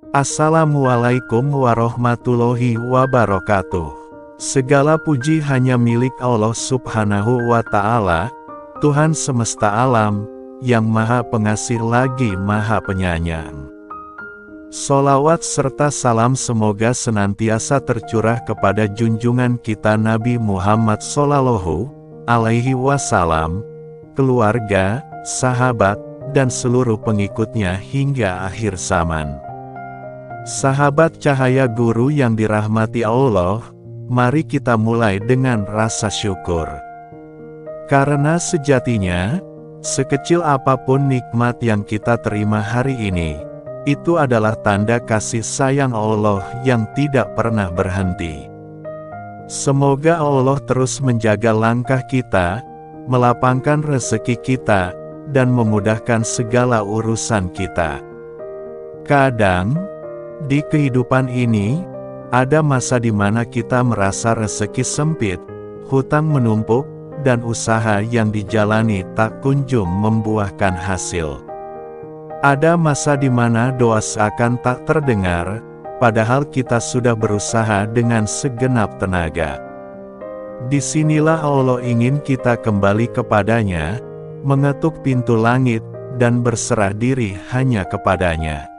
Assalamualaikum warahmatullahi wabarakatuh. Segala puji hanya milik Allah Subhanahu wa Ta'ala, Tuhan semesta alam, yang Maha Pengasih lagi Maha Penyayang. Sholawat serta salam semoga senantiasa tercurah kepada junjungan kita Nabi Muhammad Shallallahu Alaihi Wasallam, keluarga, sahabat, dan seluruh pengikutnya hingga akhir zaman. Sahabat cahaya guru yang dirahmati Allah, mari kita mulai dengan rasa syukur. Karena sejatinya, sekecil apapun nikmat yang kita terima hari ini, itu adalah tanda kasih sayang Allah yang tidak pernah berhenti. Semoga Allah terus menjaga langkah kita, melapangkan rezeki kita, dan memudahkan segala urusan kita. Kadang, di kehidupan ini, ada masa di mana kita merasa rezeki sempit, hutang menumpuk, dan usaha yang dijalani tak kunjung membuahkan hasil. Ada masa di mana doa seakan tak terdengar, padahal kita sudah berusaha dengan segenap tenaga. Disinilah Allah ingin kita kembali kepadanya, mengetuk pintu langit, dan berserah diri hanya kepadanya.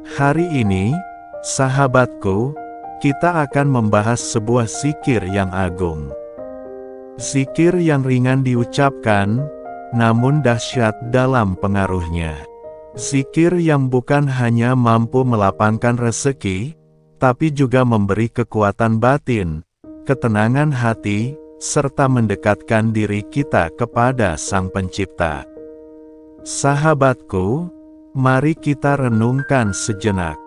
Hari ini, sahabatku, kita akan membahas sebuah zikir yang agung. Zikir yang ringan diucapkan, namun dahsyat dalam pengaruhnya. Zikir yang bukan hanya mampu melapangkan rezeki, tapi juga memberi kekuatan batin, ketenangan hati, serta mendekatkan diri kita kepada Sang Pencipta. Sahabatku, mari kita renungkan sejenak.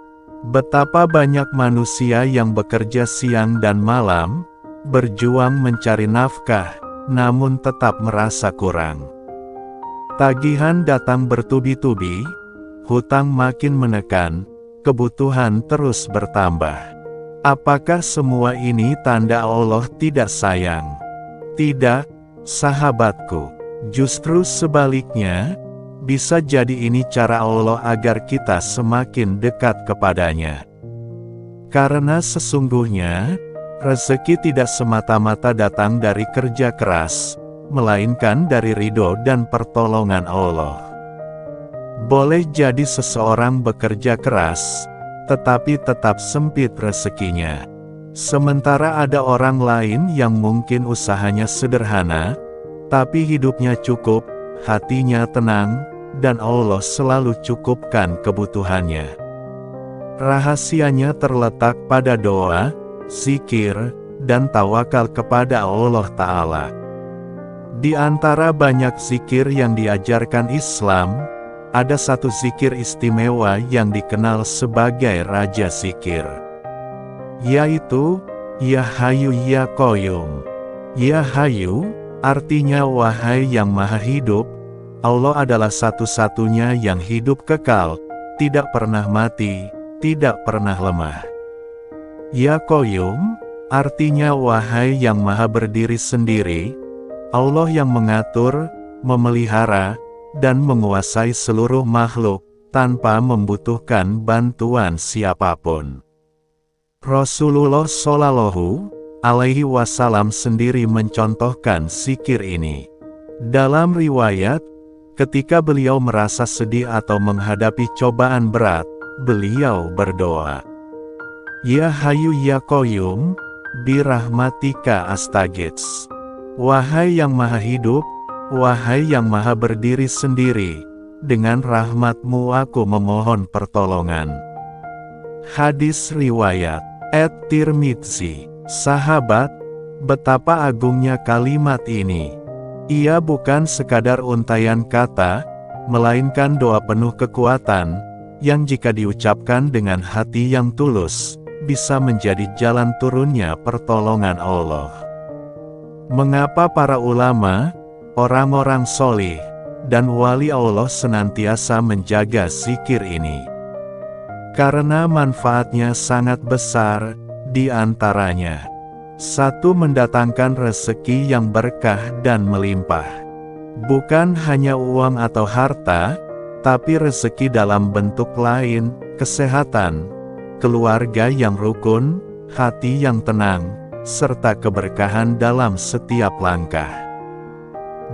Betapa banyak manusia yang bekerja siang dan malam, berjuang mencari nafkah, namun tetap merasa kurang. Tagihan datang bertubi-tubi, hutang makin menekan, kebutuhan terus bertambah. Apakah semua ini tanda Allah tidak sayang? Tidak, sahabatku. Justru sebaliknya, bisa jadi ini cara Allah agar kita semakin dekat kepadanya. Karena sesungguhnya, rezeki tidak semata-mata datang dari kerja keras, melainkan dari ridho dan pertolongan Allah. Boleh jadi seseorang bekerja keras, tetapi tetap sempit rezekinya. Sementara ada orang lain yang mungkin usahanya sederhana, tapi hidupnya cukup, hatinya tenang, dan Allah selalu cukupkan kebutuhannya. Rahasianya terletak pada doa, zikir, dan tawakal kepada Allah Ta'ala. Di antara banyak zikir yang diajarkan Islam, ada satu zikir istimewa yang dikenal sebagai Raja Zikir, yaitu Ya Hayyu Ya Qayyum. Ya Hayyu, artinya wahai yang maha hidup. Allah adalah satu-satunya yang hidup kekal, tidak pernah mati, tidak pernah lemah. Ya Qayyum, artinya wahai yang maha berdiri sendiri. Allah yang mengatur, memelihara, dan menguasai seluruh makhluk, tanpa membutuhkan bantuan siapapun. Rasulullah Shallallahu Alaihi Wasallam sendiri mencontohkan zikir ini. Dalam riwayat, ketika beliau merasa sedih atau menghadapi cobaan berat, beliau berdoa, Ya Hayyu Ya Qayyum, birahmatika astaghits. Wahai yang maha hidup, wahai yang maha berdiri sendiri, dengan rahmat-Mu aku memohon pertolongan. Hadis riwayat At-Tirmidzi. Sahabat, betapa agungnya kalimat ini. Ia bukan sekadar untaian kata, melainkan doa penuh kekuatan, yang jika diucapkan dengan hati yang tulus, bisa menjadi jalan turunnya pertolongan Allah. Mengapa para ulama, orang-orang solih, dan wali Allah senantiasa menjaga zikir ini? Karena manfaatnya sangat besar, di antaranya 1. Mendatangkan rezeki yang berkah dan melimpah. Bukan hanya uang atau harta, tetapi rezeki dalam bentuk lain, kesehatan, keluarga yang rukun, hati yang tenang, serta keberkahan dalam setiap langkah.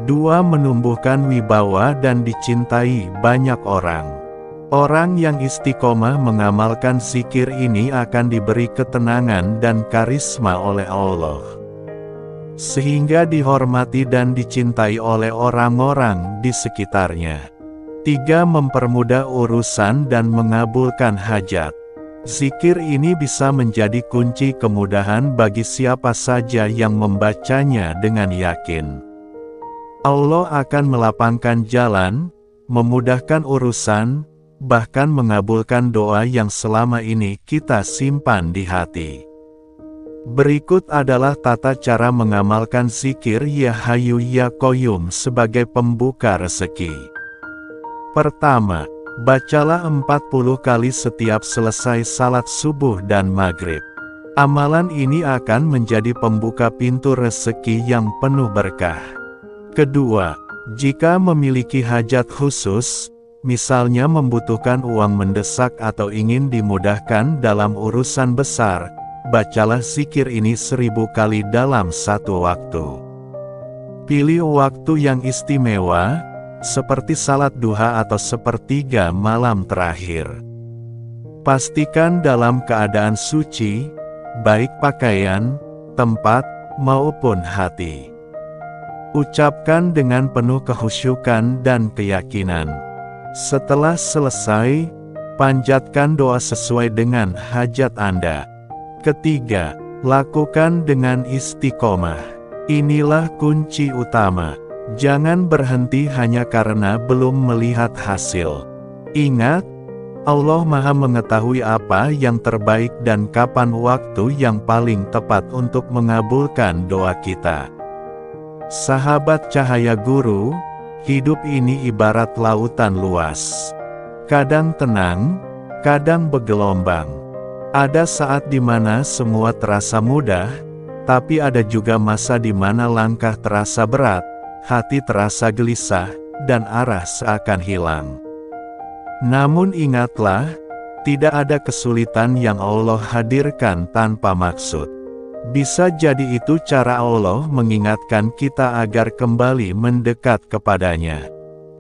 2. Menumbuhkan wibawa dan dicintai banyak orang. Orang yang istiqomah mengamalkan zikir ini akan diberi ketenangan dan karisma oleh Allah, sehingga dihormati dan dicintai oleh orang-orang di sekitarnya. 3. Mempermudah urusan dan mengabulkan hajat. Zikir ini bisa menjadi kunci kemudahan bagi siapa saja yang membacanya dengan yakin. Allah akan melapangkan jalan, memudahkan urusan, bahkan mengabulkan doa yang selama ini kita simpan di hati. Berikut adalah tata cara mengamalkan zikir Ya Hayyu Ya Qayyum sebagai pembuka rezeki. Pertama, bacalah 40 kali setiap selesai salat subuh dan maghrib. Amalan ini akan menjadi pembuka pintu rezeki yang penuh berkah. Kedua, jika memiliki hajat khusus, misalnya membutuhkan uang mendesak atau ingin dimudahkan dalam urusan besar, bacalah zikir ini 1000 kali dalam satu waktu. Pilih waktu yang istimewa, seperti salat duha atau sepertiga malam terakhir. Pastikan dalam keadaan suci, baik pakaian, tempat, maupun hati. Ucapkan dengan penuh kehusyukan dan keyakinan. Setelah selesai, panjatkan doa sesuai dengan hajat Anda. Ketiga, lakukan dengan istiqomah. Inilah kunci utama. Jangan berhenti hanya karena belum melihat hasil. Ingat, Allah Maha mengetahui apa yang terbaik dan kapan waktu yang paling tepat untuk mengabulkan doa kita. Sahabat Cahaya Guru, hidup ini ibarat lautan luas. Kadang tenang, kadang bergelombang. Ada saat di mana semua terasa mudah, tapi ada juga masa di mana langkah terasa berat, hati terasa gelisah, dan arah seakan hilang. Namun ingatlah, tidak ada kesulitan yang Allah hadirkan tanpa maksud. Bisa jadi itu cara Allah mengingatkan kita agar kembali mendekat kepadanya.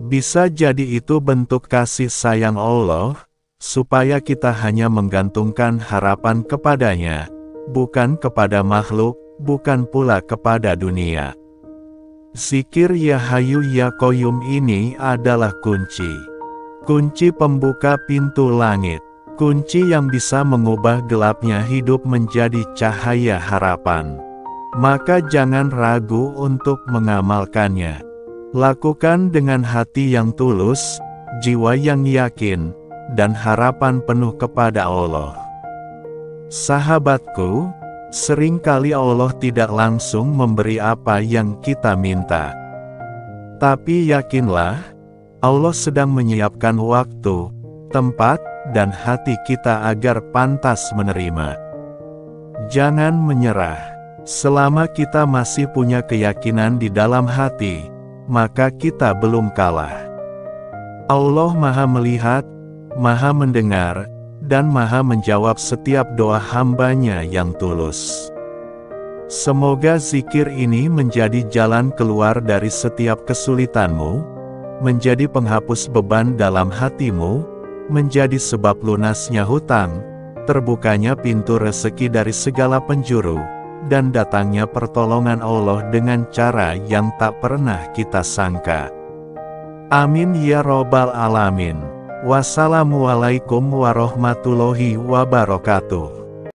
Bisa jadi itu bentuk kasih sayang Allah, supaya kita hanya menggantungkan harapan kepadanya, bukan kepada makhluk, bukan pula kepada dunia. Zikir Ya Hayyu Ya Qayyum ini adalah kunci. Kunci pembuka pintu langit. Kunci yang bisa mengubah gelapnya hidup menjadi cahaya harapan. Maka jangan ragu untuk mengamalkannya. Lakukan dengan hati yang tulus, jiwa yang yakin, dan harapan penuh kepada Allah. Sahabatku, seringkali Allah tidak langsung memberi apa yang kita minta. Tapi yakinlah, Allah sedang menyiapkan waktu, tempat, dan hati kita agar pantas menerima. Jangan menyerah. Selama kita masih punya keyakinan di dalam hati, maka kita belum kalah. Allah Maha Melihat, Maha Mendengar, dan Maha menjawab setiap doa hamba-Nya yang tulus. Semoga zikir ini menjadi jalan keluar dari setiap kesulitanmu, menjadi penghapus beban dalam hatimu, menjadi sebab lunasnya hutang, terbukanya pintu rezeki dari segala penjuru, dan datangnya pertolongan Allah dengan cara yang tak pernah kita sangka. Amin ya Robbal Alamin. Wassalamualaikum warahmatullahi wabarakatuh.